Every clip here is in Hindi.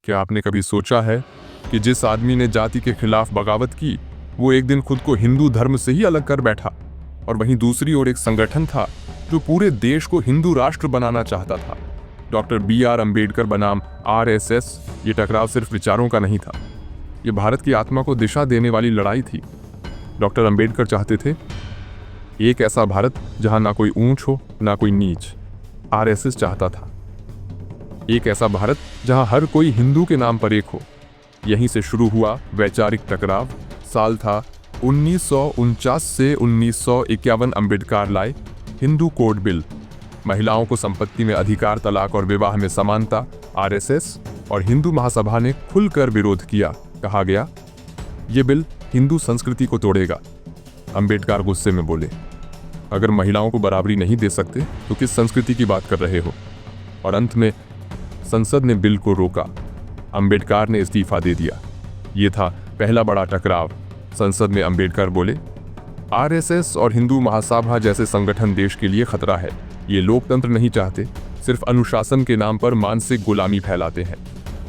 क्या आपने कभी सोचा है कि जिस आदमी ने जाति के खिलाफ बगावत की, वो एक दिन खुद को हिंदू धर्म से ही अलग कर बैठा, और वहीं दूसरी ओर एक संगठन था जो पूरे देश को हिंदू राष्ट्र बनाना चाहता था। Doctor B.R. अम्बेडकर बनाम RSS। ये टकराव सिर्फ विचारों का नहीं था, ये भारत की आत्मा को दिशा देने वाली लड़ाई थी। डॉक्टर अम्बेडकर चाहते थे एक ऐसा भारत जहां ना कोई ऊंच हो ना कोई नीच। RSS चाहता था एक ऐसा भारत जहां हर कोई हिंदू के नाम पर एक हो। यहीं से शुरू हुआ वैचारिक टकराव। साल था 1949 से 1951। अम्बेडकर लाए हिंदू कोड बिल। महिलाओं को संपत्ति में अधिकार, तलाक और विवाह में समानता। RSS और हिंदू महासभा ने खुलकर विरोध किया। कहा गया ये बिल हिंदू संस्कृति को तोड़ेगा। अम्बेडकर गुस्से में बोले, अगर महिलाओं को बराबरी नहीं दे सकते तो किस संस्कृति की बात कर रहे हो। और अंत में संसद ने बिल को रोका। अम्बेडकर ने इस्तीफा दे दिया। ये था पहला बड़ा टकराव। संसद में अम्बेडकर बोले, RSS और हिंदू महासभा जैसे संगठन देश के लिए खतरा है। ये लोकतंत्र नहीं चाहते, सिर्फ अनुशासन के नाम पर मानसिक गुलामी फैलाते हैं।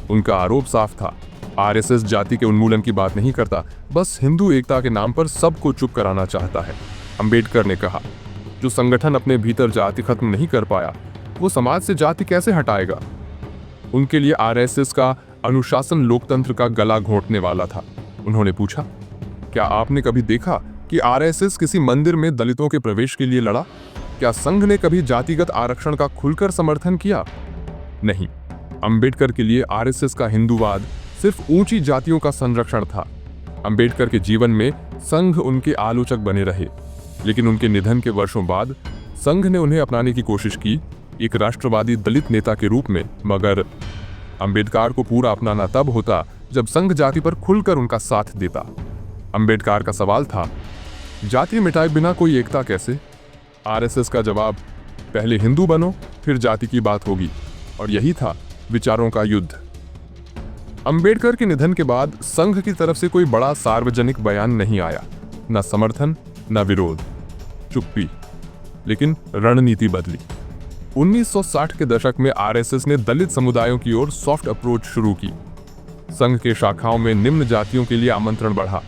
उनका आरोप साफ था, RSS जाति के उन्मूलन की बात नहीं करता, बस हिंदू एकता के नाम पर सबको चुप कराना चाहता है। अम्बेडकर ने कहा, जो संगठन अपने भीतर जाति खत्म नहीं कर पाया, वो समाज से जाति कैसे हटाएगा। उनके लिए RSS का अनुशासन लोकतंत्र का गला घोंटने वाला था। उन्होंने पूछा, क्या आपने कभी देखा कि RSS किसी मंदिर में दलितों के प्रवेश के लिए लड़ा? क्या संघ ने कभी जातिगत आरक्षण का खुलकर समर्थन किया? नहीं। अम्बेडकर के लिए RSS का हिंदूवाद सिर्फ ऊंची जातियों का संरक्षण था। अम्बेडकर के जीवन में संघ उनके आलोचक बने रहे, लेकिन उनके निधन के वर्षों बाद संघ ने उन्हें अपनाने की कोशिश की, एक राष्ट्रवादी दलित नेता के रूप में। मगर अम्बेडकर को पूरा अपनाना तब होता जब संघ जाति पर खुलकर उनका साथ देता। अम्बेडकर का सवाल था, जाति मिटाए बिना कोई एकता कैसे? RSS का जवाब, पहले हिंदू बनो फिर जाति की बात होगी। और यही था विचारों का युद्ध। अम्बेडकर के निधन के बाद संघ की तरफ से कोई बड़ा सार्वजनिक बयान नहीं आया, न समर्थन न विरोध, चुप्पी। लेकिन रणनीति बदली। 1960 के दशक में RSS ने दलित समुदायों की ओर सॉफ्ट अप्रोच शुरू की। संघ के शाखाओं में निम्न जातियों के लिए आमंत्रण बढ़ा।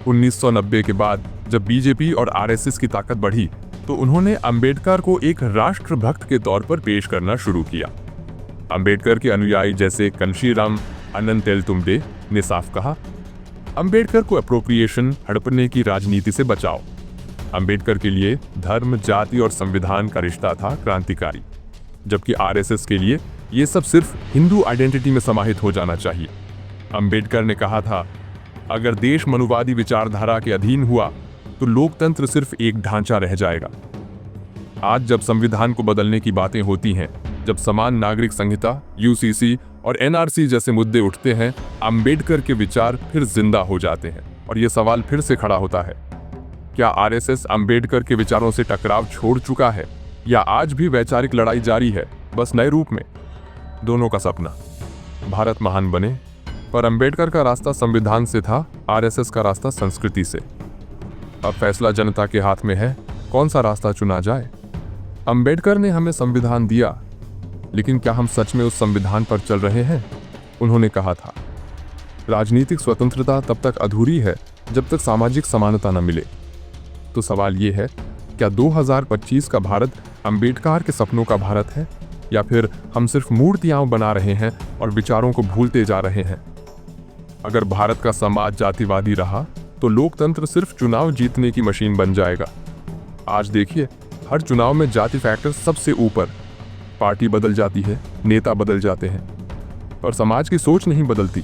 1990 के बाद जब बीजेपी और RSS की ताकत बढ़ी, तो उन्होंने अम्बेडकर को एक राष्ट्रभक्त के तौर पर पेश करना शुरू किया। अम्बेडकर के अनुयायी जैसे कन्शीराम अनंतेलतुम्बे ने साफ कहा, अम्बेडकर को अप्रोप्रिएशन, हड़पने की राजनीति से बचाओ। अम्बेडकर के लिए धर्म, जाति और संविधान का रिश्ता था क्रांतिकारी, जबकि RSS के लिए ये सब सिर्फ हिंदू आइडेंटिटी में समाहित हो जाना चाहिए। अम्बेडकर ने कहा था, अगर देश मनुवादी विचारधारा के अधीन हुआ तो लोकतंत्र सिर्फ एक ढांचा रह जाएगा। आज जब संविधान को बदलने की बातें होती हैं, जब समान नागरिक संहिता, UCC और NRC जैसे मुद्दे उठते हैं, अम्बेडकर के विचार फिर जिंदा हो जाते हैं। और ये सवाल फिर से खड़ा होता है, क्या RSS अम्बेडकर के विचारों से टकराव छोड़ चुका है, या आज भी वैचारिक लड़ाई जारी है, बस नए रूप में? दोनों का सपना, भारत महान बने, पर अम्बेडकर का रास्ता संविधान से था, RSS का रास्ता संस्कृति से। अब फैसला जनता के हाथ में है, कौन सा रास्ता चुना जाए। अम्बेडकर ने हमें संविधान दिया, लेकिन क्या हम सच में उस संविधान पर चल रहे हैं? उन्होंने कहा था, राजनीतिक स्वतंत्रता तब तक अधूरी है जब तक सामाजिक समानता न मिले। तो सवाल ये है, क्या 2025 का भारत अम्बेडकर के सपनों का भारत है, या फिर हम सिर्फ मूर्तियां बना रहे हैं और विचारों को भूलते जा रहे हैं? अगर भारत का समाज जातिवादी रहा तो लोकतंत्र सिर्फ चुनाव जीतने की मशीन बन जाएगा। आज देखिए, हर चुनाव में जाति फैक्टर सबसे ऊपर। पार्टी बदल जाती है, नेता बदल जाते हैं, पर समाज की सोच नहीं बदलती।